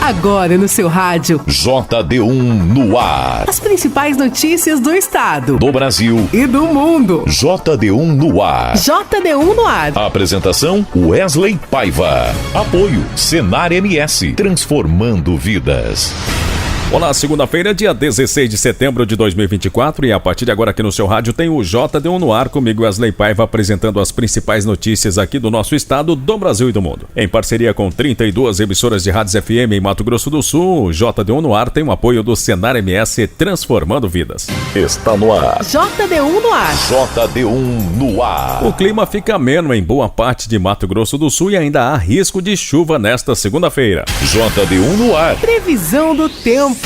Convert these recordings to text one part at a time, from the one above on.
Agora no seu rádio. JD1 no ar. As principais notícias do estado, do Brasil e do mundo. JD1 no ar. JD1 no ar. Apresentação Wesley Paiva. Apoio Senar MS. Transformando vidas. Olá, segunda-feira, dia 16 de setembro de 2024 e a partir de agora aqui no seu rádio tem o JD1 no ar, comigo Wesley Paiva apresentando as principais notícias aqui do nosso estado, do Brasil e do mundo. Em parceria com 32 emissoras de rádios FM em Mato Grosso do Sul, o JD1 no ar tem o apoio do Senar MS Transformando Vidas. Está no ar. JD1 no ar. JD1 no ar. O clima fica ameno em boa parte de Mato Grosso do Sul e ainda há risco de chuva nesta segunda-feira. JD1 no ar. Previsão do tempo.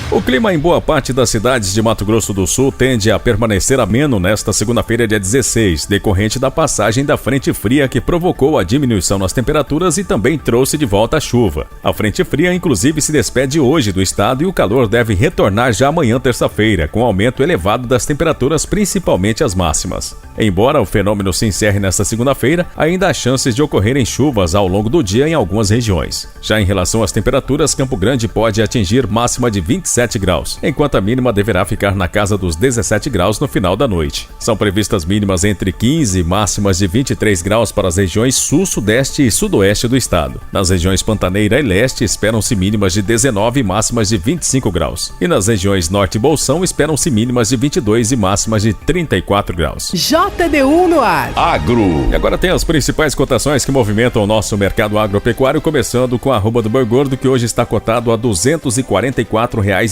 O clima em boa parte das cidades de Mato Grosso do Sul tende a permanecer ameno nesta segunda-feira, dia 16, decorrente da passagem da frente fria que provocou a diminuição nas temperaturas e também trouxe de volta a chuva. A frente fria, inclusive, se despede hoje do estado e o calor deve retornar já amanhã, terça-feira, com aumento elevado das temperaturas, principalmente as máximas. Embora o fenômeno se encerre nesta segunda-feira, ainda há chances de ocorrerem chuvas ao longo do dia em algumas regiões. Já em relação às temperaturas, Campo Grande pode atingir máxima de 27 graus, enquanto a mínima deverá ficar na casa dos 17 graus no final da noite. São previstas mínimas entre 15 e máximas de 23 graus para as regiões sul, sudeste e sudoeste do estado. Nas regiões Pantaneira e Leste esperam-se mínimas de 19 e máximas de 25 graus. E nas regiões Norte e Bolsão esperam-se mínimas de 22 e máximas de 34 graus. JD1 no ar. Agro. E agora tem as principais cotações que movimentam o nosso mercado agropecuário, começando com a arroba do boi gordo, que hoje está cotado a R$ 244,50.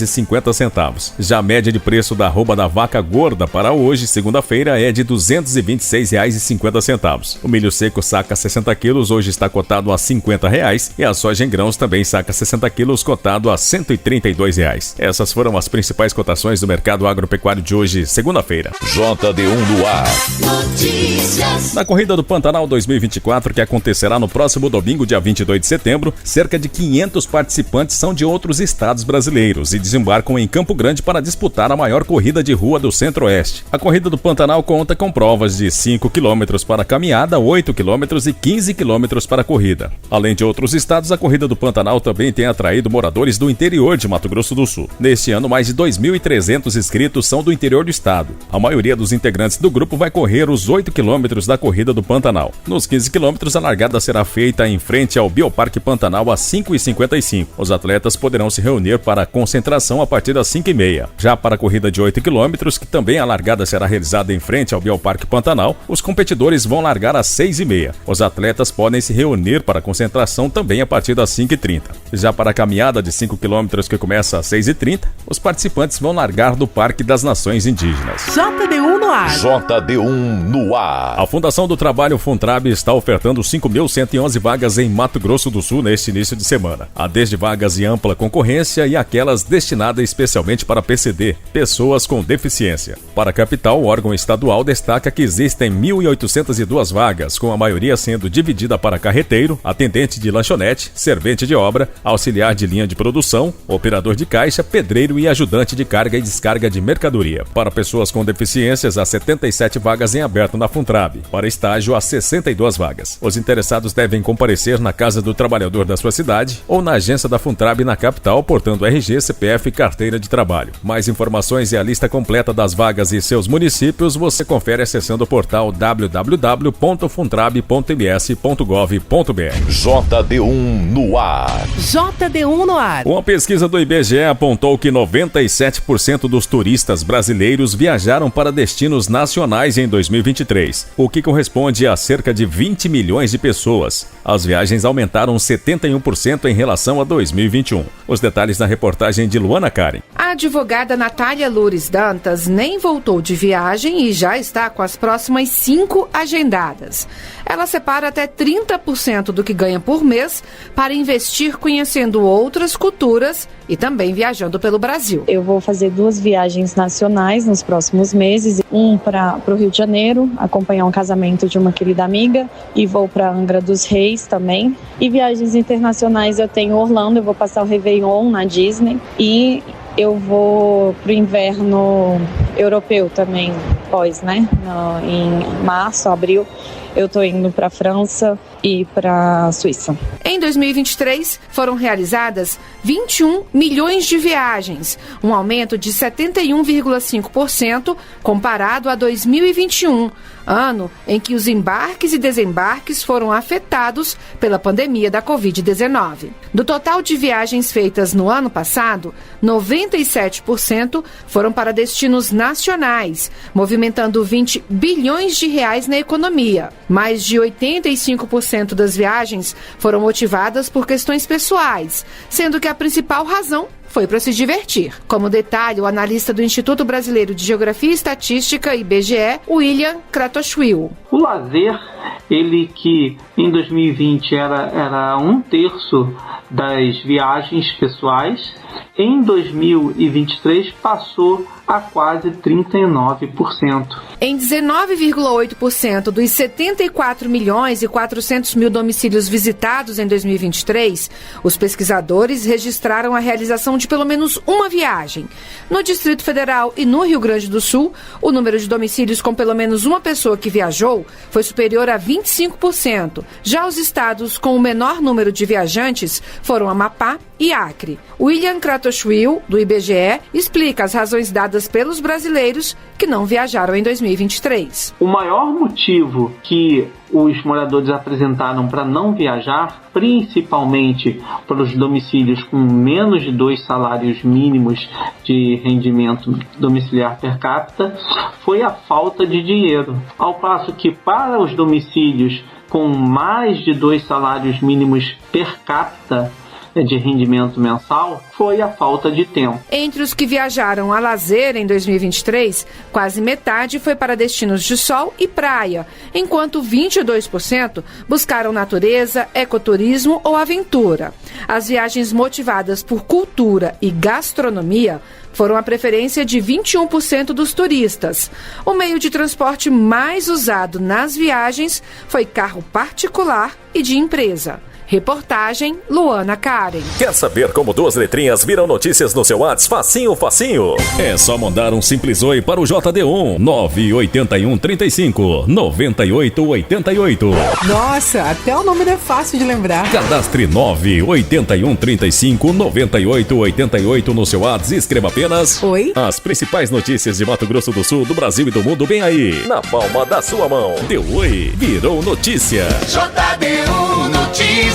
Já a média de preço da arroba da vaca gorda para hoje, segunda-feira, é de R$ 226,50. O milho seco saca 60 quilos, hoje está cotado a R$ 50 e a soja em grãos também saca 60 quilos, cotado a R$ 132. Essas foram as principais cotações do mercado agropecuário de hoje, segunda-feira. JD1 no ar. Notícias. Na Corrida do Pantanal 2024, que acontecerá no próximo domingo, dia 22 de setembro, cerca de 500 participantes são de outros estados brasileiros e desembarcam em Campo Grande para disputar a maior corrida de rua do Centro-Oeste. A Corrida do Pantanal conta com provas de 5 km para caminhada, 8 km e 15 km para corrida. Além de outros estados, a Corrida do Pantanal também tem atraído moradores do interior de Mato Grosso do Sul. Neste ano, mais de 2.300 inscritos são do interior do estado. A maioria dos integrantes do grupo vai correr os 8 km da Corrida do Pantanal. Nos 15 km, a largada será feita em frente ao Bioparque Pantanal às 5h55. Os atletas poderão se reunir para a concentração a partir das 5h30. Já para a corrida de 8 km, que também a largada será realizada em frente ao Bioparque Pantanal, os competidores vão largar às 6h30. Os atletas podem se reunir para a concentração também a partir das 5h30. Já para a caminhada de 5 km, que começa às 6h30, os participantes vão largar do Parque das Nações Indígenas. JD1 no ar. JD1 no ar. A Fundação do Trabalho Funtrab está ofertando 5.111 vagas em Mato Grosso do Sul neste início de semana. Há desde vagas em ampla concorrência e aquelas destinada especialmente para PCD, pessoas com deficiência. Para a capital, o órgão estadual destaca que existem 1.802 vagas, com a maioria sendo dividida para carreteiro, atendente de lanchonete, servente de obra, auxiliar de linha de produção, operador de caixa, pedreiro e ajudante de carga e descarga de mercadoria. Para pessoas com deficiências, há 77 vagas em aberto na Funtrab. Para estágio, há 62 vagas. Os interessados devem comparecer na Casa do Trabalhador da sua cidade ou na agência da Funtrab na capital, portando RG, CPF e carteira de trabalho. Mais informações e a lista completa das vagas e seus municípios você confere acessando o portal www.funtrab.ms.gov.br. JD1 no ar. JD1 no ar. Uma pesquisa do IBGE apontou que 97% dos turistas brasileiros viajaram para destinos nacionais em 2023, o que corresponde a cerca de 20 milhões de pessoas. As viagens aumentaram 71% em relação a 2021. Os detalhes na reportagem de Luana Karen. A advogada Natália Loures Dantas nem voltou de viagem e já está com as próximas 5 agendadas. Ela separa até 30% do que ganha por mês para investir conhecendo outras culturas e também viajando pelo Brasil. Eu vou fazer 2 viagens nacionais nos próximos meses. Um para o Rio de Janeiro, acompanhar um casamento de uma querida amiga, e vou para Angra dos Reis também. E viagens internacionais eu tenho Orlando, eu vou passar o Réveillon na Disney, e eu vou pro inverno europeu também, em março, abril, eu tô indo pra França e para a Suíça. Em 2023, foram realizadas 21 milhões de viagens, um aumento de 71,5% comparado a 2021, ano em que os embarques e desembarques foram afetados pela pandemia da Covid-19. Do total de viagens feitas no ano passado, 97% foram para destinos nacionais, movimentando 20 bilhões de reais na economia. Mais de 85% das viagens foram motivadas por questões pessoais, sendo que a principal razão foi para se divertir. Como detalhe, o analista do Instituto Brasileiro de Geografia e Estatística, IBGE, William Kratochwill. O lazer, ele que em 2020 era 1/3 das viagens pessoais, em 2023 passou a quase 39%. Em 19,8% dos 74 milhões e 400 mil domicílios visitados em 2023, os pesquisadores registraram a realização de pelo menos uma viagem. No Distrito Federal e no Rio Grande do Sul, o número de domicílios com pelo menos uma pessoa que viajou foi superior a 25%. Já os estados com o menor número de viajantes foram Amapá e Acre. William Kratochwill, do IBGE, explica as razões dadas pelos brasileiros que não viajaram em 2023. O maior motivo que os moradores apresentaram para não viajar, principalmente para os domicílios com menos de 2 salários mínimos de rendimento domiciliar per capita, foi a falta de dinheiro. Ao passo que para os domicílios com mais de 2 salários mínimos per capita de rendimento mensal, foi a falta de tempo. Entre os que viajaram a lazer em 2023, quase metade foi para destinos de sol e praia, enquanto 22% buscaram natureza, ecoturismo ou aventura. As viagens motivadas por cultura e gastronomia foram a preferência de 21% dos turistas. O meio de transporte mais usado nas viagens foi carro particular e de empresa. Reportagem Luana Karen. Quer saber como 2 letrinhas viram notícias no seu WhatsApp? Facinho, facinho. É só mandar um simples oi para o JD1 981 35 98 88. Nossa, até o nome não é fácil de lembrar. Cadastre 981 35 98 88 no seu WhatsApp e escreva apenas Oi. As principais notícias de Mato Grosso do Sul, do Brasil e do mundo bem aí, Na palma da sua mão. Deu oi, virou notícia. JDUnoticias.com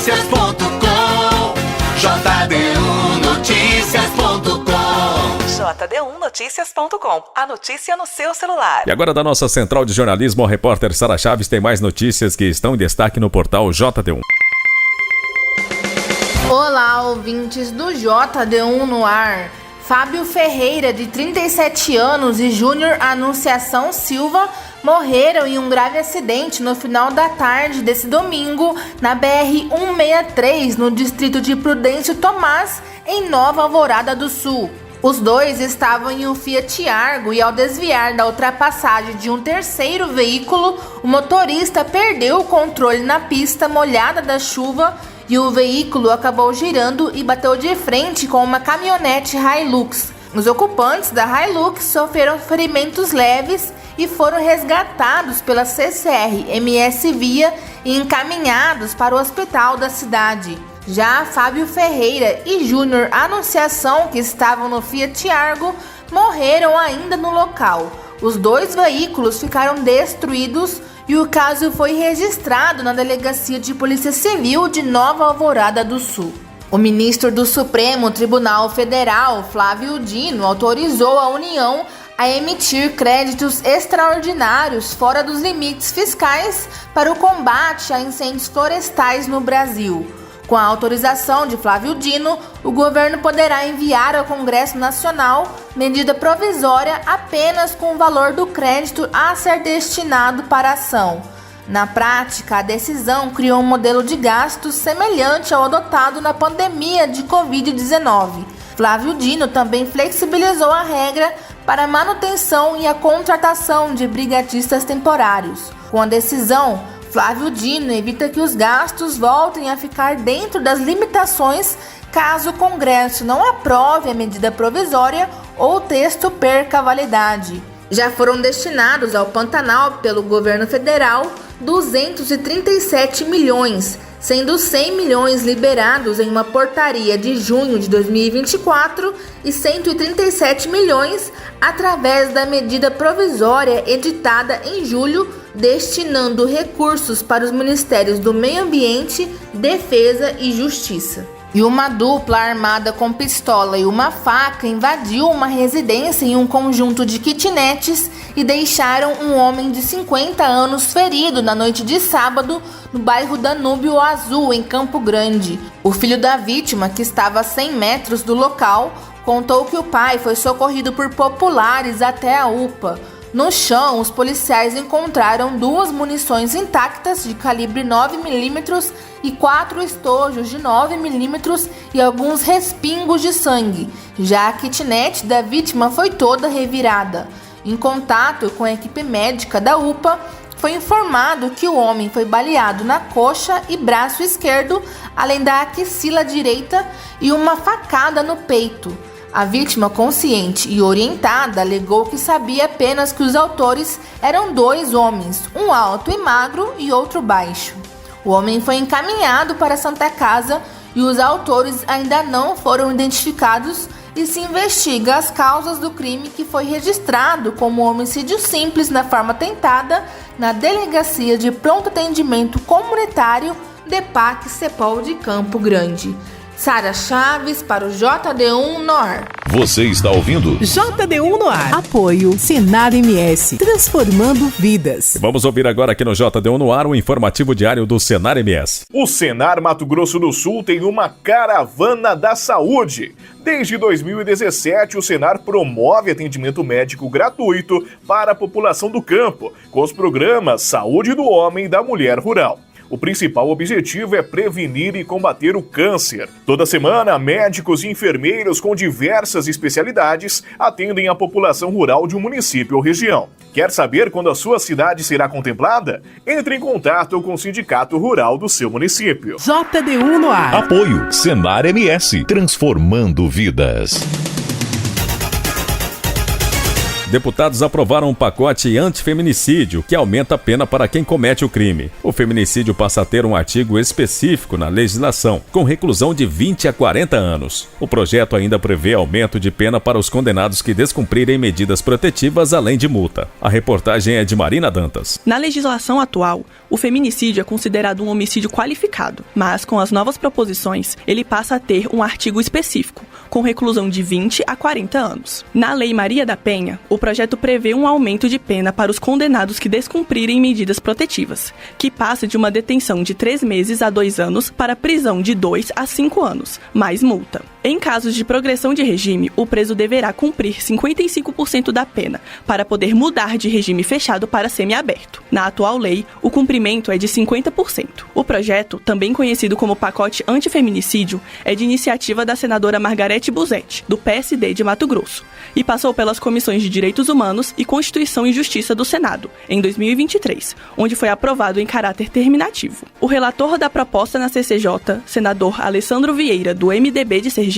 JDUnoticias.com. A notícia no seu celular. E agora da nossa central de jornalismo, a repórter Sara Chaves tem mais notícias que estão em destaque no portal JD1. Olá, ouvintes do JD1 no ar. Fábio Ferreira, de 37 anos, e Júnior Anunciação Silva morreram em um grave acidente no final da tarde desse domingo na BR-163, no distrito de Prudêncio Tomás, em Nova Alvorada do Sul. Os dois estavam em um Fiat Argo e, ao desviar da ultrapassagem de um terceiro veículo, o motorista perdeu o controle na pista molhada da chuva e o veículo acabou girando e bateu de frente com uma caminhonete Hilux. Os ocupantes da Hilux sofreram ferimentos leves e foram resgatados pela CCR-MS Via e encaminhados para o hospital da cidade. Já Fábio Ferreira e Júnior Anunciação, que estavam no Fiat Argo, morreram ainda no local. Os dois veículos ficaram destruídos e o caso foi registrado na Delegacia de Polícia Civil de Nova Alvorada do Sul. O ministro do Supremo Tribunal Federal, Flávio Dino, autorizou a União a emitir créditos extraordinários fora dos limites fiscais para o combate a incêndios florestais no Brasil. Com a autorização de Flávio Dino, o governo poderá enviar ao Congresso Nacional medida provisória apenas com o valor do crédito a ser destinado para a ação. Na prática, a decisão criou um modelo de gastos semelhante ao adotado na pandemia de Covid-19. Flávio Dino também flexibilizou a regra para a manutenção e a contratação de brigadistas temporários. Com a decisão, Flávio Dino evita que os gastos voltem a ficar dentro das limitações caso o Congresso não aprove a medida provisória ou o texto perca a validade. Já foram destinados ao Pantanal pelo governo federal 237 milhões, sendo 100 milhões liberados em uma portaria de junho de 2024 e 137 milhões através da medida provisória editada em julho, destinando recursos para os Ministérios do Meio Ambiente, Defesa e Justiça. E uma dupla armada com pistola e uma faca invadiu uma residência em um conjunto de kitnets e deixaram um homem de 50 anos ferido na noite de sábado no bairro Danúbio Azul, em Campo Grande. O filho da vítima, que estava a 100 metros do local, contou que o pai foi socorrido por populares até a UPA. No chão, os policiais encontraram 2 munições intactas de calibre 9mm e 4 estojos de 9mm e alguns respingos de sangue. Já a kitnet da vítima foi toda revirada. Em contato com a equipe médica da UPA, foi informado que o homem foi baleado na coxa e braço esquerdo, além da axila direita e uma facada no peito. A vítima, consciente e orientada, alegou que sabia apenas que os autores eram 2 homens, um alto e magro e outro baixo. O homem foi encaminhado para a Santa Casa e os autores ainda não foram identificados e se investiga as causas do crime, que foi registrado como homicídio simples na forma tentada na Delegacia de Pronto Atendimento Comunitário DEPAC Cepol de Campo Grande. Sara Chaves para o JD1 no ar. Você está ouvindo? JD1 no ar. Apoio Senar MS, transformando vidas. E vamos ouvir agora aqui no JD1 no ar o informativo diário do Senar MS. O Senar Mato Grosso do Sul tem uma caravana da saúde. Desde 2017, o Senar promove atendimento médico gratuito para a população do campo, com os programas Saúde do Homem e da Mulher Rural. O principal objetivo é prevenir e combater o câncer. Toda semana, médicos e enfermeiros com diversas especialidades atendem a população rural de um município ou região. Quer saber quando a sua cidade será contemplada? Entre em contato com o Sindicato Rural do seu município. JD1 no ar. Apoio Senar MS, transformando vidas. Deputados aprovaram um pacote antifeminicídio que aumenta a pena para quem comete o crime. O feminicídio passa a ter um artigo específico na legislação, com reclusão de 20 a 40 anos. O projeto ainda prevê aumento de pena para os condenados que descumprirem medidas protetivas, além de multa. A reportagem é de Marina Dantas. Na legislação atual, o feminicídio é considerado um homicídio qualificado, mas com as novas proposições, ele passa a ter um artigo específico, com reclusão de 20 a 40 anos. Na Lei Maria da Penha, o projeto prevê um aumento de pena para os condenados que descumprirem medidas protetivas, que passa de uma detenção de 3 meses a 2 anos para prisão de 2 a 5 anos, mais multa. Em casos de progressão de regime, o preso deverá cumprir 55% da pena para poder mudar de regime fechado para semiaberto. Na atual lei, o cumprimento é de 50%. O projeto, também conhecido como pacote antifeminicídio, é de iniciativa da senadora Margarete Busetti, do PSD de Mato Grosso, e passou pelas comissões de Direitos Humanos e Constituição e Justiça do Senado, em 2023, onde foi aprovado em caráter terminativo. O relator da proposta na CCJ, senador Alessandro Vieira, do MDB de Sergipe,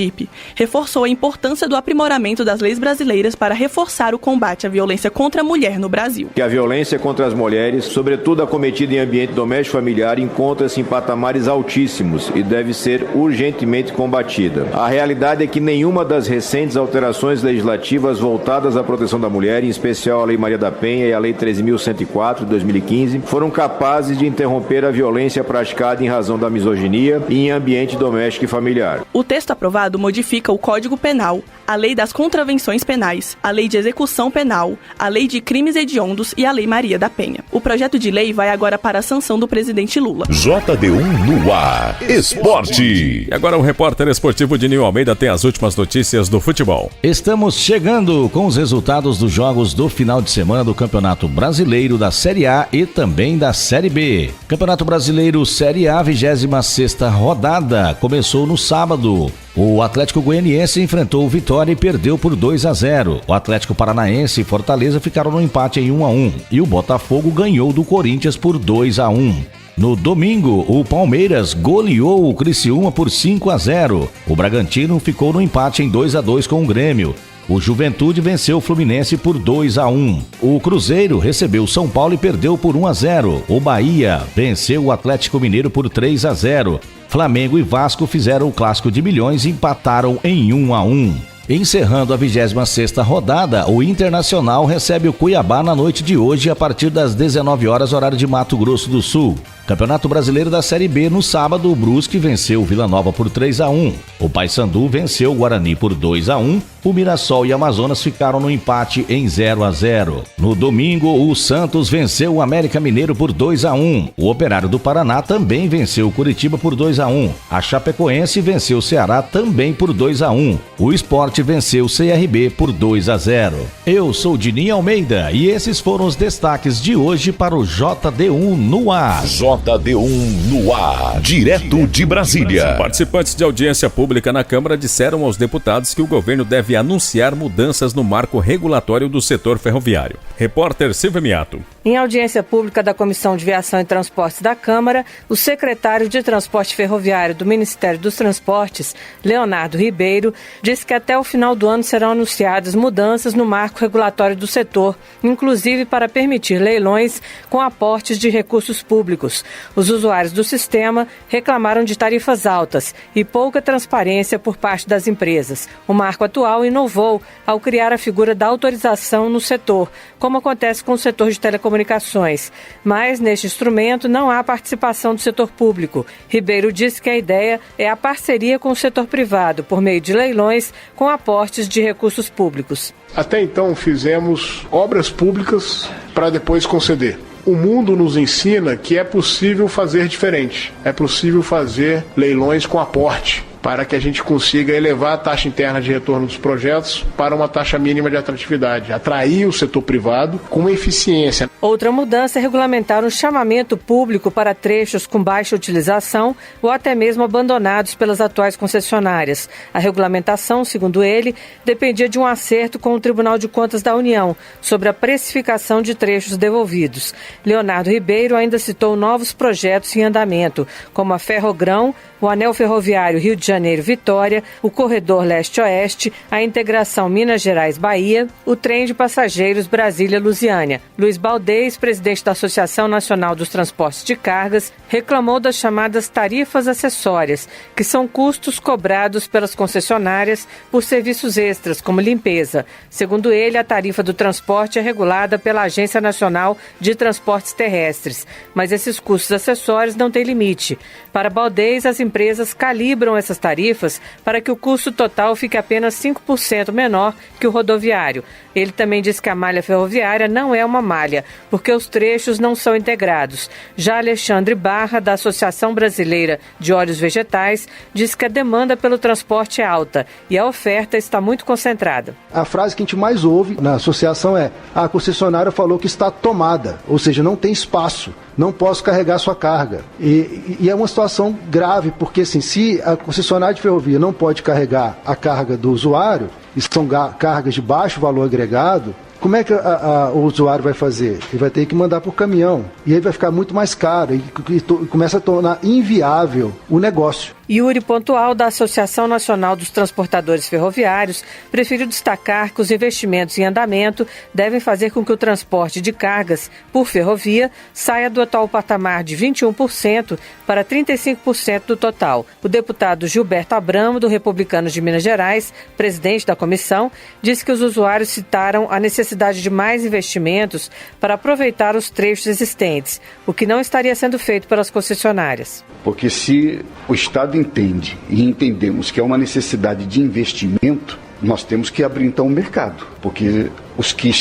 reforçou a importância do aprimoramento das leis brasileiras para reforçar o combate à violência contra a mulher no Brasil. Que a violência contra as mulheres, sobretudo a cometida em ambiente doméstico familiar, encontra-se em patamares altíssimos e deve ser urgentemente combatida. A realidade é que nenhuma das recentes alterações legislativas voltadas à proteção da mulher, em especial a Lei Maria da Penha e a Lei 13.104 de 2015, foram capazes de interromper a violência praticada em razão da misoginia e em ambiente doméstico e familiar. O texto aprovado modifica o Código Penal, a Lei das Contravenções Penais, a Lei de Execução Penal, a Lei de Crimes Hediondos e a Lei Maria da Penha. O projeto de lei vai agora para a sanção do presidente Lula. JD1 no ar. Esporte. E agora o repórter esportivo Dinil Almeida tem as últimas notícias do futebol. Estamos chegando com os resultados dos jogos do final de semana do Campeonato Brasileiro da Série A e também da Série B. Campeonato Brasileiro Série A, 26ª rodada, começou no sábado. O Atlético Goianiense enfrentou o Vitória e perdeu por 2-0. O Atlético Paranaense e Fortaleza ficaram no empate em 1-1 e o Botafogo ganhou do Corinthians por 2-1. No domingo, o Palmeiras goleou o Criciúma por 5-0. O Bragantino ficou no empate em 2-2 com o Grêmio. O Juventude venceu o Fluminense por 2-1. O Cruzeiro recebeu o São Paulo e perdeu por 1-0. O Bahia venceu o Atlético Mineiro por 3-0. Flamengo e Vasco fizeram o Clássico de Milhões e empataram em 1-1. Encerrando a 26ª rodada, o Internacional recebe o Cuiabá na noite de hoje a partir das 19 horas, horário de Mato Grosso do Sul. Campeonato Brasileiro da Série B, no sábado, o Brusque venceu o Vila Nova por 3-1. O Paysandu venceu o Guarani por 2-1. O Mirassol e Amazonas ficaram no empate em 0-0. No domingo, o Santos venceu o América Mineiro por 2-1. O Operário do Paraná também venceu o Curitiba por 2-1. A Chapecoense venceu o Ceará também por 2-1. O Sport venceu o CRB por 2-0. Eu sou Dininho Almeida e esses foram os destaques de hoje para o JD1 no ar. JD1 no ar, direto de Brasília. Participantes de audiência pública na Câmara disseram aos deputados que o governo deve anunciar mudanças no marco regulatório do setor ferroviário. Repórter Silvia Miato. Em audiência pública da Comissão de Viação e Transportes da Câmara, o secretário de Transporte Ferroviário do Ministério dos Transportes, Leonardo Ribeiro, disse que até o final do ano serão anunciadas mudanças no marco regulatório do setor, inclusive para permitir leilões com aportes de recursos públicos. Os usuários do sistema reclamaram de tarifas altas e pouca transparência por parte das empresas. O marco atual inovou ao criar a figura da autorização no setor, como acontece com o setor de telecomunicações. Mas, neste instrumento, não há participação do setor público. Ribeiro disse que a ideia é a parceria com o setor privado, por meio de leilões com aportes de recursos públicos. Até então, fizemos obras públicas para depois conceder. O mundo nos ensina que é possível fazer diferente. É possível fazer leilões com aporte, para que a gente consiga elevar a taxa interna de retorno dos projetos para uma taxa mínima de atratividade, atrair o setor privado com eficiência. Outra mudança é regulamentar um chamamento público para trechos com baixa utilização ou até mesmo abandonados pelas atuais concessionárias. A regulamentação, segundo ele, dependia de um acerto com o Tribunal de Contas da União sobre a precificação de trechos devolvidos. Leonardo Ribeiro ainda citou novos projetos em andamento, como a Ferrogrão, o Anel Ferroviário Rio de Janeiro-Vitória, o Corredor Leste-Oeste, a integração Minas Gerais-Bahia, o trem de passageiros Brasília-Lusiânia. Luiz Baldez, presidente da Associação Nacional dos Transportes de Cargas, reclamou das chamadas tarifas acessórias, que são custos cobrados pelas concessionárias por serviços extras, como limpeza. Segundo ele, a tarifa do transporte é regulada pela Agência Nacional de Transportes Terrestres, mas esses custos acessórios não têm limite. Para Baldez, as empresas calibram essas tarifas para que o custo total fique apenas 5% menor que o rodoviário. Ele também diz que a malha ferroviária não é uma malha, porque os trechos não são integrados. Já Alexandre Barra, da Associação Brasileira de Óleos Vegetais, diz que a demanda pelo transporte é alta e a oferta está muito concentrada. A frase que a gente mais ouve na associação é: a concessionária falou que está tomada, ou seja, não tem espaço, não posso carregar sua carga. E é uma situação grave, porque assim, se a concessionária de ferrovia não pode carregar a carga do usuário, e são cargas de baixo valor agregado, como é que o usuário vai fazer? Ele vai ter que mandar por caminhão. E aí vai ficar muito mais caro e começa a tornar inviável o negócio. Yuri Pontual, da Associação Nacional dos Transportadores Ferroviários, preferiu destacar que os investimentos em andamento devem fazer com que o transporte de cargas por ferrovia saia do atual patamar de 21% para 35% do total. O deputado Gilberto Abramo, do Republicanos de Minas Gerais, presidente da comissão, disse que os usuários citaram a necessidade de mais investimentos para aproveitar os trechos existentes, o que não estaria sendo feito pelas concessionárias. Porque se o Estado entende e entendemos que é uma necessidade de investimento, nós temos que abrir então o mercado, porque os que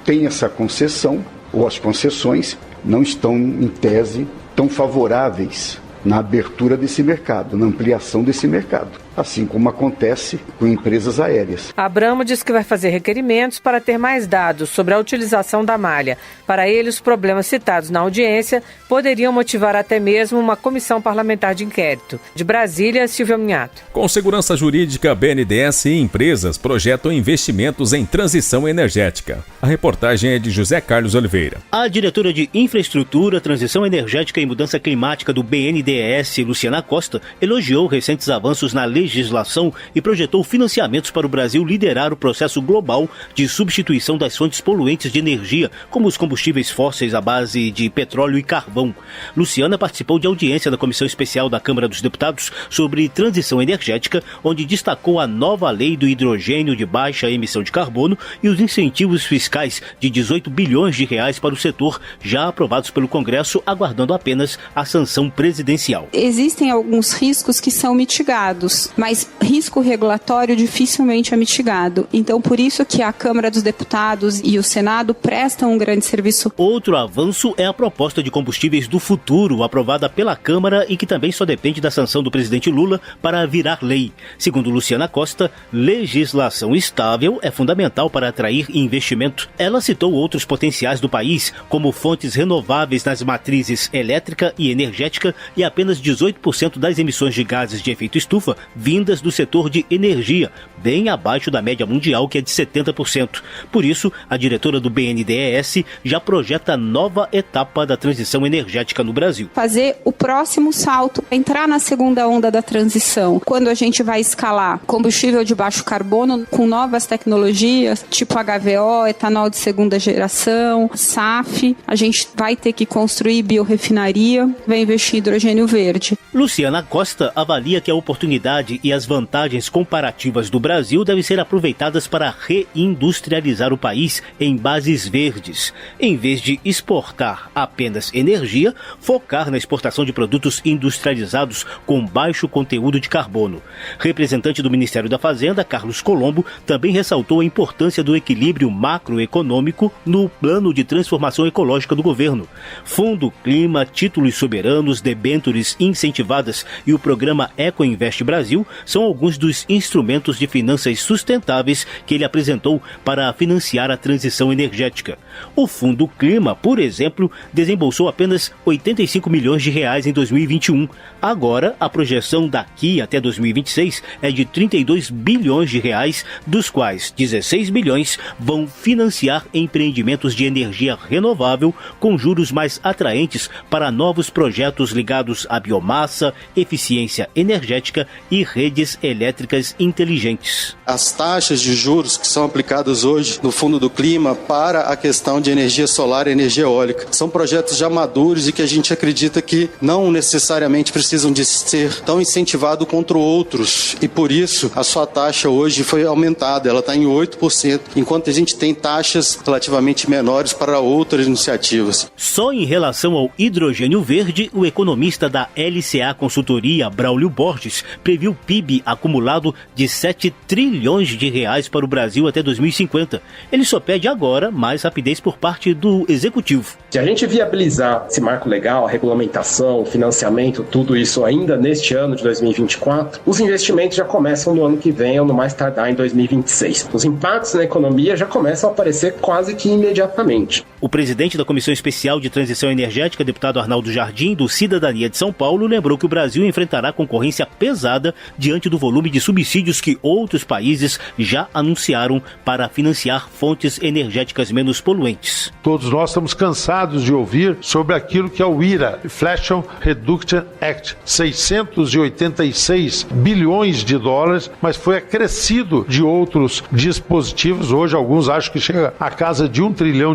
têm essa concessão ou as concessões não estão em tese tão favoráveis na abertura desse mercado, na ampliação desse mercado, assim como acontece com empresas aéreas. Abramo diz que vai fazer requerimentos para ter mais dados sobre a utilização da malha. Para ele, os problemas citados na audiência poderiam motivar até mesmo uma comissão parlamentar de inquérito. De Brasília, Silvia Minhato. Com segurança jurídica, BNDES e empresas projetam investimentos em transição energética. A reportagem é de José Carlos Oliveira. A diretora de Infraestrutura, Transição Energética e Mudança Climática do BNDES, Luciana Costa, elogiou recentes avanços na legislação e projetou financiamentos para o Brasil liderar o processo global de substituição das fontes poluentes de energia, como os combustíveis fósseis à base de petróleo e carvão. Luciana participou de audiência da Comissão Especial da Câmara dos Deputados sobre transição energética, onde destacou a nova lei do hidrogênio de baixa emissão de carbono e os incentivos fiscais de 18 bilhões de reais para o setor, já aprovados pelo Congresso, aguardando apenas a sanção presidencial. Existem alguns riscos que são mitigados, mas risco regulatório dificilmente é mitigado. Então, por isso que a Câmara dos Deputados e o Senado prestam um grande serviço. Outro avanço é a proposta de combustíveis do futuro, aprovada pela Câmara e que também só depende da sanção do presidente Lula para virar lei. Segundo Luciana Costa, legislação estável é fundamental para atrair investimento. Ela citou outros potenciais do país, como fontes renováveis nas matrizes elétrica e energética e apenas 18% das emissões de gases de efeito estufa vindas do setor de energia, bem abaixo da média mundial, que é de 70%. Por isso, a diretora do BNDES já projeta a nova etapa da transição energética no Brasil. Fazer o próximo salto, entrar na segunda onda da transição, quando a gente vai escalar combustível de baixo carbono com novas tecnologias, tipo HVO, etanol de segunda geração, SAF, a gente vai ter que construir biorrefinaria, vai investir em hidrogênio verde. Luciana Costa avalia que a oportunidade e as vantagens comparativas do Brasil devem ser aproveitadas para reindustrializar o país em bases verdes. Em vez de exportar apenas energia, focar na exportação de produtos industrializados com baixo conteúdo de carbono. Representante do Ministério da Fazenda, Carlos Colombo, também ressaltou a importância do equilíbrio macroeconômico no plano de transformação ecológica do governo. Fundo Clima, títulos soberanos, debêntures incentivadas e o programa Ecoinvest Brasil são alguns dos instrumentos de finanças sustentáveis que ele apresentou para financiar a transição energética. O Fundo Clima, por exemplo, desembolsou apenas 85 milhões de reais em 2021. Agora, a projeção daqui até 2026 é de 32 bilhões de reais, dos quais 16 bilhões vão financiar empreendimentos de energia renovável com juros mais atraentes para novos projetos ligados à biomassa, eficiência energética e redes elétricas inteligentes. As taxas de juros que são aplicadas hoje no Fundo do Clima para a questão de energia solar e energia eólica são projetos já maduros e que a gente acredita que não necessariamente precisam de ser tão incentivados quanto outros, e por isso a sua taxa hoje foi aumentada, ela está em 8%, enquanto a gente tem taxas relativamente menores para outras iniciativas. Só em relação ao hidrogênio verde, o economista da LCA Consultoria, Braulio Borges, previu PIB acumulado de 7 trilhões de reais para o Brasil até 2050. Ele só pede agora mais rapidez por parte do Executivo. Se a gente viabilizar esse marco legal, a regulamentação, o financiamento, tudo isso ainda neste ano de 2024, os investimentos já começam no ano que vem ou no mais tardar em 2026. Os impactos na economia já começam a aparecer quase que imediatamente. O presidente da Comissão Especial de Transição Energética, deputado Arnaldo Jardim, do Cidadania de São Paulo, lembrou que o Brasil enfrentará concorrência pesada diante do volume de subsídios que outros países já anunciaram para financiar fontes energéticas menos poluentes. Todos nós estamos cansados de ouvir sobre aquilo que é o IRA, Inflation Reduction Act, 686 bilhões de dólares, mas foi acrescido de outros dispositivos. Hoje alguns acham que chega à casa de $1 trilhão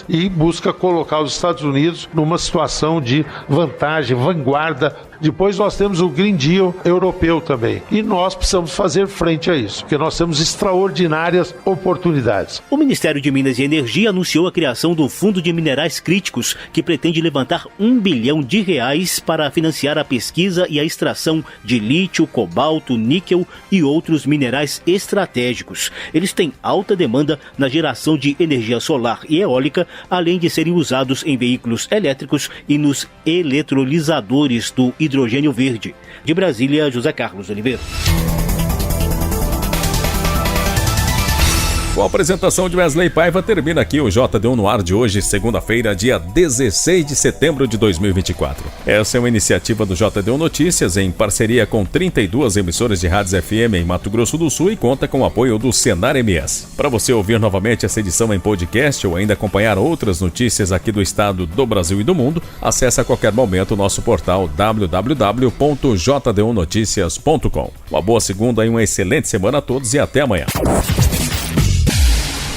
e busca colocar os Estados Unidos numa situação de vantagem, vanguarda. Depois nós temos o Green Deal europeu também. E nós precisamos fazer frente a isso, porque nós temos extraordinárias oportunidades. O Ministério de Minas e Energia anunciou a criação do Fundo de Minerais Críticos, que pretende levantar R$1 bilhão para financiar a pesquisa e a extração de lítio, cobalto, níquel e outros minerais estratégicos. Eles têm alta demanda na geração de energia solar e eólica, além de serem usados em veículos elétricos e nos eletrolisadores do hidrogênio verde. De Brasília, José Carlos Oliveira. Com a apresentação de Wesley Paiva, termina aqui o JD1 no ar de hoje, segunda-feira, dia 16 de setembro de 2024. Essa é uma iniciativa do JD1 Notícias em parceria com 32 emissoras de rádios FM em Mato Grosso do Sul e conta com o apoio do Senar MS. Para você ouvir novamente essa edição em podcast ou ainda acompanhar outras notícias aqui do estado, do Brasil e do mundo, acesse a qualquer momento o nosso portal www.jd1noticias.com. Uma boa segunda e uma excelente semana a todos e até amanhã.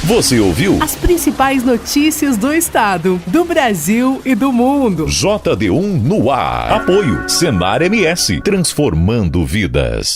Você ouviu as principais notícias do estado, do Brasil e do mundo. JD1 no ar. Apoio Senar MS, transformando vidas.